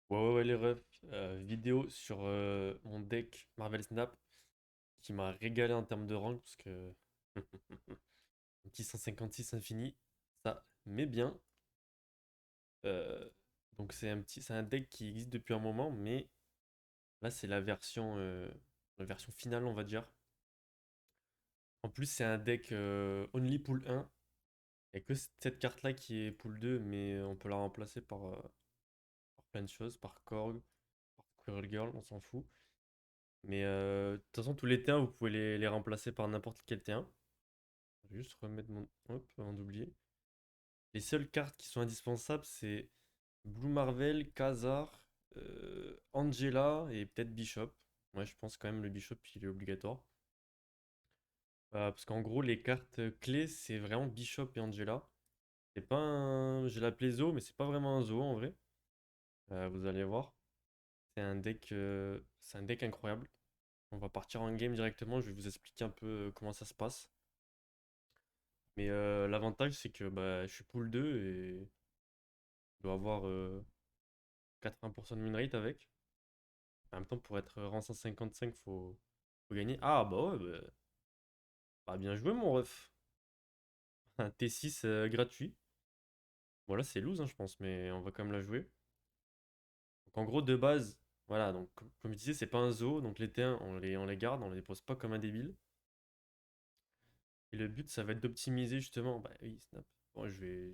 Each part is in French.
Ouais, les refs. Vidéo sur mon deck Marvel Snap qui m'a régalé en termes de rank parce que un petit 156 infini, ça met bien. Euh, donc c'est un deck qui existe depuis un moment, mais là c'est la version finale on va dire. En plus c'est un deck only pool 1. Il n'y a que cette carte-là qui est pool 2, mais on peut la remplacer par plein de choses, par Korg, par Squirrel Girl, on s'en fout. Mais de toute façon, tous les T1, vous pouvez les remplacer par n'importe quel T1. Je vais juste remettre mon... Hop, avant d'oublier. Les seules cartes qui sont indispensables, c'est Blue Marvel, Khazar, Angela et peut-être Bishop. Ouais, je pense quand même le Bishop, il est obligatoire. Parce qu'en gros, les cartes clés, c'est vraiment Bishop et Angela. C'est pas un... J'ai l'appelé Zo, mais c'est pas vraiment un Zo en vrai. Vous allez voir. C'est un deck incroyable. On va partir en game directement. Je vais vous expliquer un peu comment ça se passe. Mais l'avantage, c'est que bah, je suis pool 2 et je dois avoir 80% de win rate avec. En même temps, pour être rang 155, faut gagner. Ah bah ouais, bien joué mon ref. Un T6 gratuit. Voilà, c'est loose, hein, je pense, mais on va quand même la jouer. Donc en gros, de base, voilà, donc comme je disais, c'est pas un zoo, donc les T1, on les garde, on les dépose pas comme un débile. Et le but, ça va être d'optimiser justement. Bah oui, snap. Bon, je vais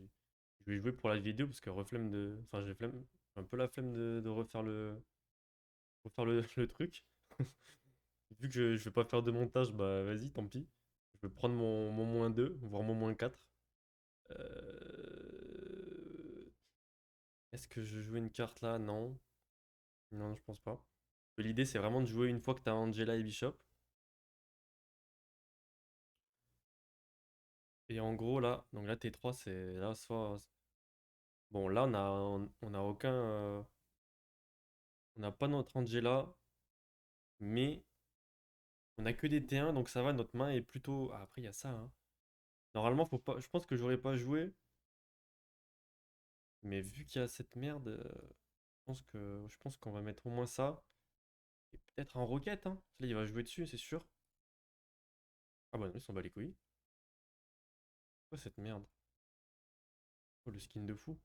jouer pour la vidéo parce que reflemme de. Enfin, j'ai flemme, un peu la flemme de refaire le truc. Vu que je vais pas faire de montage, bah vas-y, tant pis. Je vais prendre mon moins 2 voire mon moins 4. Est-ce que je joue une carte là? Non. Non, je pense pas. L'idée, c'est vraiment de jouer une fois que t'as Angela et Bishop. Et en gros, là, donc là, T3, c'est là, soit. Bon, là, on a aucun. On n'a pas notre Angela, mais on a que des T1, donc ça va, notre main est plutôt. Ah, après, il y a ça, hein. Normalement, faut pas. Je pense que j'aurais pas joué, mais vu qu'il y a cette merde, je pense qu'on va mettre au moins ça. Et peut-être un roquette, hein. Là, il va jouer dessus, c'est sûr. Ah bah non, il s'en bat les couilles. Quoi cette merde? Oh, le skin de fou.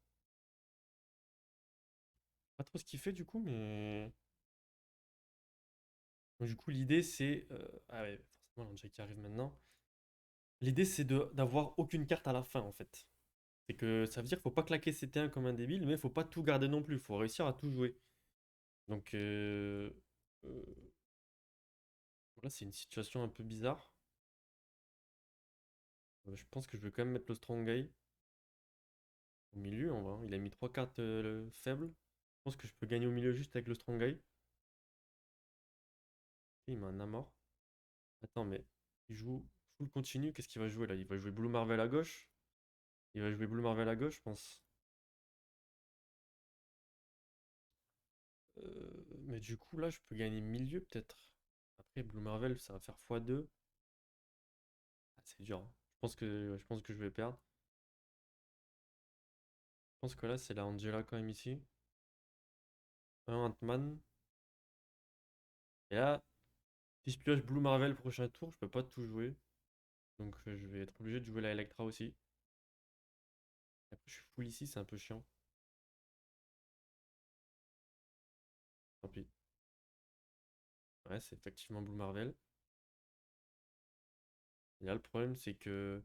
Pas trop ce qu'il fait du coup, mais. Donc, du coup, l'idée c'est. Ah ouais, forcément, l'Angel qui arrive maintenant. L'idée c'est d'avoir aucune carte à la fin en fait. C'est que ça veut dire qu'il faut pas claquer ses T1 comme un débile, mais il faut pas tout garder non plus. Il faut réussir à tout jouer. Donc euh, voilà, c'est une situation un peu bizarre. Je pense que je vais quand même mettre le Strong Guy au milieu. Il a mis 3 cartes faibles. Je pense que je peux gagner au milieu juste avec le Strong Guy. Il m'a un Namor. Attends, mais il joue full continu. Qu'est-ce qu'il va jouer là? Il va jouer Blue Marvel à gauche. Il va jouer Blue Marvel à gauche, je pense. Mais du coup, là, je peux gagner milieu peut-être. Après, Blue Marvel, ça va faire x2. Ah, c'est dur, hein. Je pense que je vais perdre. Je pense que là, c'est la Angela quand même ici. Un Ant-Man. Et là, si je pioche Blue Marvel prochain tour, je peux pas tout jouer. Donc je vais être obligé de jouer la Electra aussi. Après, je suis full ici, c'est un peu chiant. Tant pis. Ouais, c'est effectivement Blue Marvel. Et là, le problème, c'est que.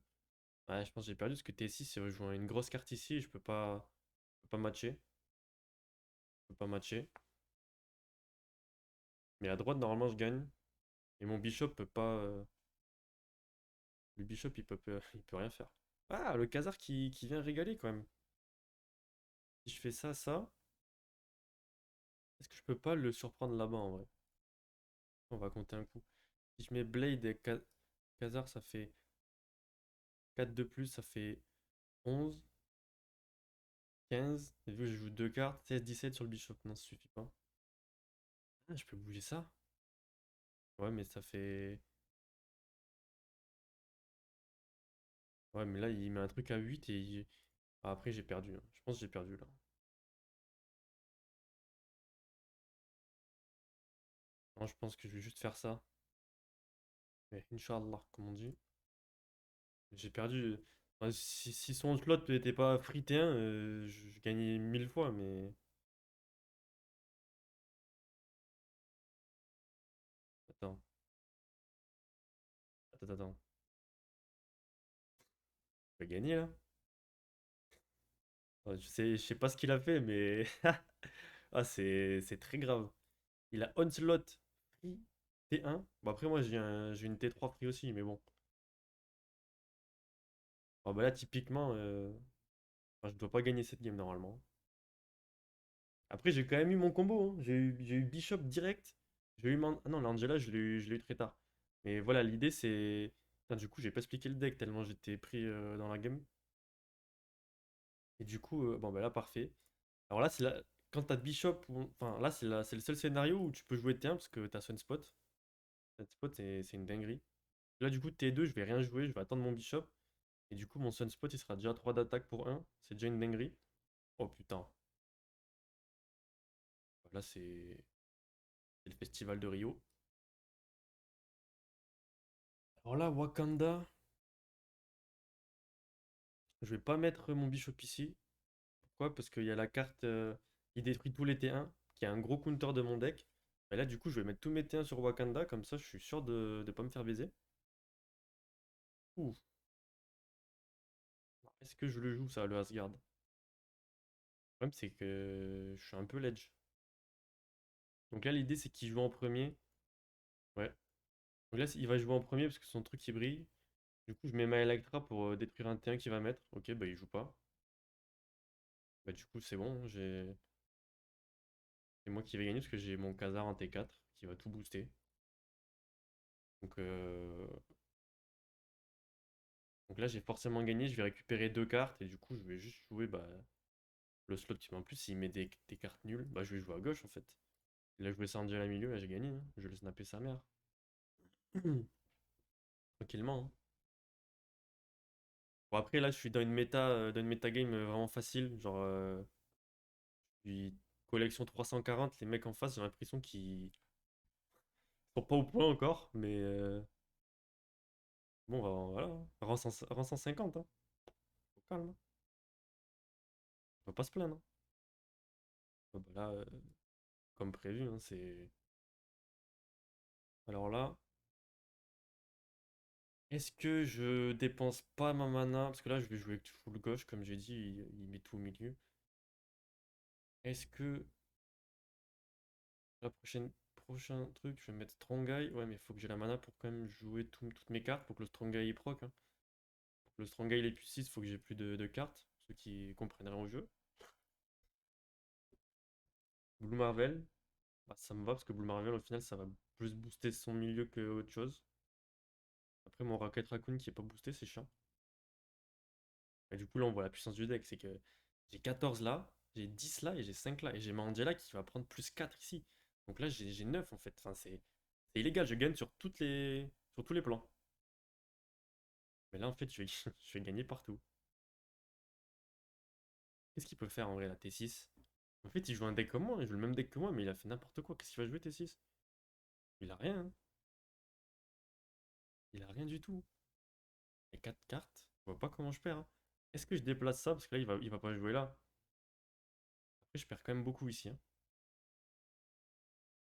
Ouais, je pense que j'ai perdu parce que T6, il rejoint une grosse carte ici et je peux pas matcher. Je peux pas matcher. Mais à droite, normalement, je gagne. Et mon Bishop peut pas. Le Bishop, il peut rien faire. Ah, le Khazar qui vient régaler quand même. Si je fais ça, ça, est-ce que je peux pas le surprendre là-bas en vrai? On va compter un coup. Si je mets Blade et Khazar, ça fait 4 de plus, ça fait 11, 15. Et vu que je joue deux cartes, 16, 17 sur le Bishop. Non, ça suffit pas. Ah, je peux bouger ça? Ouais, mais ça fait. Ouais, mais là, il met un truc à 8 et. Ah, après, j'ai perdu, hein. Je pense que j'ai perdu là. Non, je pense que je vais juste faire ça. Mais Inch'Allah, comme on dit. J'ai perdu. Enfin, si son slot n'était pas frité 1, je gagnais 1000 fois, mais. Attends, attends. Il va gagner là? Ouais, je sais pas ce qu'il a fait, mais. Ah, c'est très grave. Il a Onslaught free T1. Bon, après, moi, j'ai une T3 free aussi, mais bon. Ah, bah là, typiquement, enfin, je dois pas gagner cette game normalement. Après, j'ai quand même eu mon combo, hein. J'ai eu Bishop direct. J'ai eu Ah non, l'Angela, je l'ai eu très tard. Mais voilà, l'idée c'est. Putain, du coup, j'ai pas expliqué le deck tellement j'étais pris dans la game. Et du coup, bon, bah là, parfait. Alors là, quand t'as Bishop, enfin là, c'est le seul scénario où tu peux jouer T1 parce que t'as Sunspot. Sunspot, c'est une dinguerie. Là, du coup, T2, je vais rien jouer, je vais attendre mon Bishop. Et du coup, mon Sunspot, il sera déjà 3 d'attaque pour 1. C'est déjà une dinguerie. Oh putain. Là, c'est le festival de Rio. Alors là, Wakanda, je vais pas mettre mon Bishop ici. Pourquoi? Parce qu'il y a la carte qui détruit tous les T1, qui est un gros counter de mon deck. Et là, du coup, je vais mettre tous mes T1 sur Wakanda, comme ça, je suis sûr de ne pas me faire baiser. Ouh. Est-ce que je le joue, ça, le Asgard? Le problème, c'est que je suis un peu ledge. Donc là, l'idée, c'est qu'il joue en premier. Ouais. Donc là, il va jouer en premier parce que son truc, il brille. Du coup, je mets ma Electra pour détruire un T1 qu'il va mettre. Ok, bah, il joue pas. Bah, du coup, c'est bon, c'est moi qui vais gagner parce que j'ai mon Khazar en T4 qui va tout booster. Donc, donc là, j'ai forcément gagné. Je vais récupérer deux cartes et du coup, je vais juste jouer bah, le slot. En plus, s'il met des cartes nulles, bah, je vais jouer à gauche en fait. Il a joué Sandy à la milieu, là, j'ai gagné, hein. Je vais le snapper sa mère. Tranquillement, hein. Bon, après, là, je suis dans une méta game vraiment facile. Genre, je suis collection 340. Les mecs en face, j'ai l'impression qu'ils sont pas au point encore. Mais bon, voilà, hein. Rang 150, hein. Au calme, hein. On va pas se plaindre, hein. Bon, bah là, comme prévu, hein, c'est. Alors là, est-ce que je dépense pas ma mana? Parce que là, je vais jouer avec full gauche, comme j'ai dit, il met tout au milieu. Est-ce que prochain truc, je vais mettre Strong Eye? Ouais, mais il faut que j'ai la mana pour quand même jouer toutes mes cartes pour que le Strong Eye il proc, hein. Pour que le Strong Eye il ait plus 6, il faut que j'ai plus de cartes. Ceux qui comprennent rien au jeu. Blue Marvel, bah, ça me va parce que Blue Marvel, au final, ça va plus booster son milieu que autre chose. Après, mon Rocket Raccoon qui est pas boosté, c'est chiant. Et du coup, là, on voit la puissance du deck. C'est que j'ai 14 là, j'ai 10 là et j'ai 5 là. Et j'ai ma Angela qui va prendre plus 4 ici. Donc là, j'ai 9 en fait. Enfin, c'est illégal. Je gagne sur tous les plans. Mais là, en fait, je vais gagner partout. Qu'est-ce qu'il peut faire en vrai, la T6? En fait, il joue un deck comme moi. Il joue le même deck que moi, mais il a fait n'importe quoi. Qu'est-ce qu'il va jouer, T6? Il a rien, hein. Il a rien du tout. Il y a 4 cartes. Je vois pas comment je perds, hein. Est-ce que je déplace ça? Parce que là, il va pas jouer là. Après, je perds quand même beaucoup ici, hein.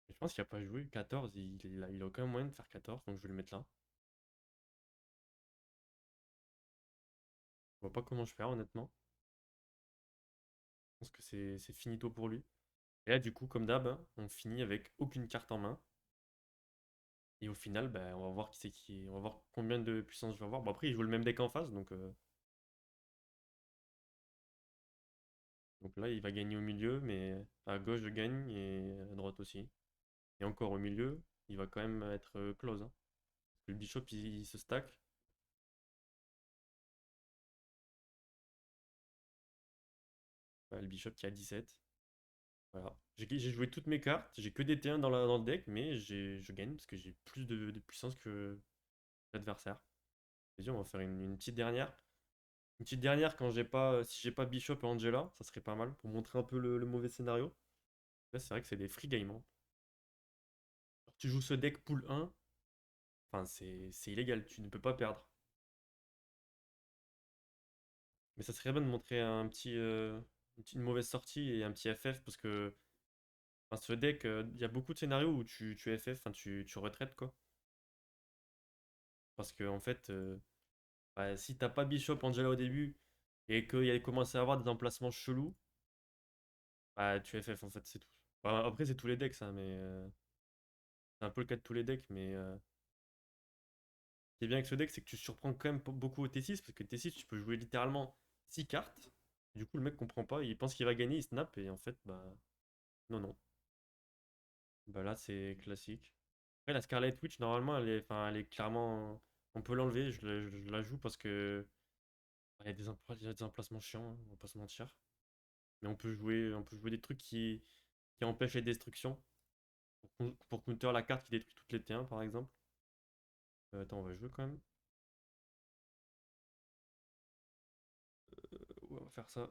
Je pense qu'il a pas joué. 14, il a aucun moyen de faire 14, donc je vais le mettre là. Je vois pas comment je perds, honnêtement. Je pense que c'est finito pour lui. Et là, du coup, comme d'hab, hein, on finit avec aucune carte en main. Et au final, ben, on va voir qui c'est qui. On va voir combien de puissance je vais avoir. Bon, après, il joue le même deck en face, donc là, il va gagner au milieu, mais à gauche, je gagne et à droite aussi. Et encore au milieu, il va quand même être close, hein. Parce que le bishop, il se stack. Ouais, le bishop qui a 17. Voilà. J'ai joué toutes mes cartes, j'ai que des T1 dans le deck, mais je gagne parce que j'ai plus de puissance que l'adversaire. Vas-y, on va faire une petite dernière. Une petite dernière quand si j'ai pas Bishop et Angela, ça serait pas mal pour montrer un peu le mauvais scénario. Là, c'est vrai que c'est des free games, hein. Tu joues ce deck pool 1, enfin c'est illégal, tu ne peux pas perdre. Mais ça serait bien de montrer une mauvaise sortie et un petit FF parce que enfin, ce deck, il y a beaucoup de scénarios où tu FF, enfin tu retraites quoi. Parce que en fait, bah, si t'as pas Bishop Angela au début et qu'il y a commencé à avoir des emplacements chelous, bah tu FF en fait, c'est tout. Enfin, après, c'est tous les decks ça, mais c'est un peu le cas de tous les decks. Mais ce qui est bien avec ce deck, c'est que tu surprends quand même beaucoup au T6 parce que T6, tu peux jouer littéralement 6 cartes. Du coup, le mec comprend pas, il pense qu'il va gagner, il snap et en fait, bah non, non. Bah là, c'est classique. Après, la Scarlet Witch, normalement, enfin, elle est clairement. On peut l'enlever, je la joue parce que il y a il y a des emplacements chiants, hein, on va pas se mentir. Mais on peut jouer des trucs qui empêchent les destructions. Pour counter la carte qui détruit toutes les T1 par exemple. Attends, on va jouer quand même. Ouais, on va faire ça.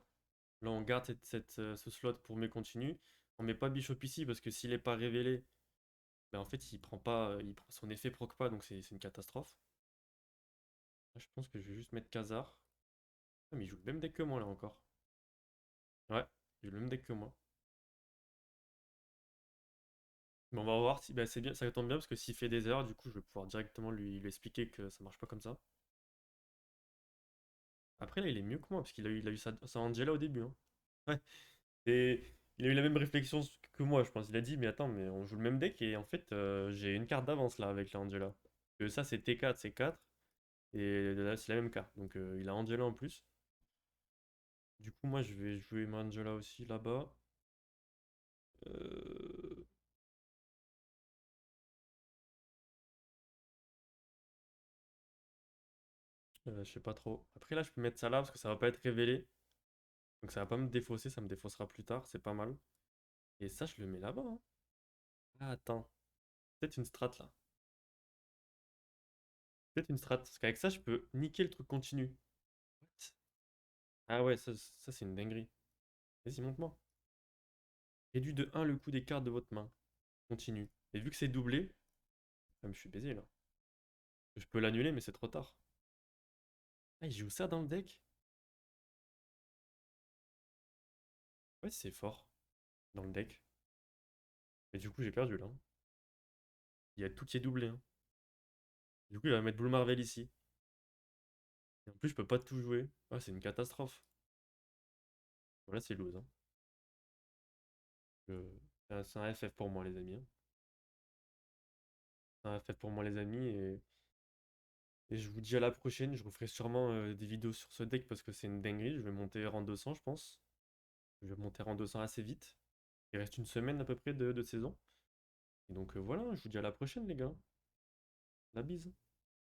Là, on garde ce slot pour mes continues. On met pas Bishop ici parce que s'il est pas révélé, ben en fait, son effet proc pas, donc c'est une catastrophe. Là, je pense que je vais juste mettre Khazar. Ah, mais il joue le même deck que moi là encore. Ouais, il joue le même deck que moi. Mais on va voir si. Bah, c'est bien, ça tombe bien parce que s'il fait des erreurs, du coup, je vais pouvoir directement lui expliquer que ça marche pas comme ça. Après, là, il est mieux que moi parce il a eu sa Angela au début, hein. Ouais. Et il a eu la même réflexion que moi, je pense. Il a dit, mais attends, mais on joue le même deck et en fait, j'ai une carte d'avance là avec la Angela. Que ça, c'est T4, c'est 4. Et là, c'est la même carte. Donc, il a Angela en plus. Du coup, moi, je vais jouer ma Angela aussi là-bas. Euh, je sais pas trop. Après, là, je peux mettre ça là parce que ça va pas être révélé. Donc, ça va pas me défausser. Ça me défaussera plus tard. C'est pas mal. Et ça, je le mets là-bas, hein. Ah, attends. Peut-être une strat là. Peut-être une strat. Parce qu'avec ça, je peux niquer le truc continu. What? Ah ouais, ça c'est une dinguerie. Vas-y, montre-moi. Réduit de 1 le coût des cartes de votre main. Continue. Et vu que c'est doublé, ah, mais je suis baisé là. Je peux l'annuler, mais c'est trop tard. Ah, il joue ça dans le deck? Ouais, c'est fort. Dans le deck. Mais du coup, j'ai perdu là, hein. Il y a tout qui est doublé, hein. Du coup, il va mettre Blue Marvel ici. Et en plus, je peux pas tout jouer. Ah, c'est une catastrophe. Voilà, c'est loose, hein. C'est un FF pour moi, les amis, hein. C'est un FF pour moi, les amis. Et je vous dis à la prochaine. Je referai sûrement des vidéos sur ce deck parce que c'est une dinguerie. Je vais monter rang 200, je pense. Je vais monter rang 200 assez vite. Il reste une semaine à peu près de saison. Et donc voilà, je vous dis à la prochaine, les gars. La bise.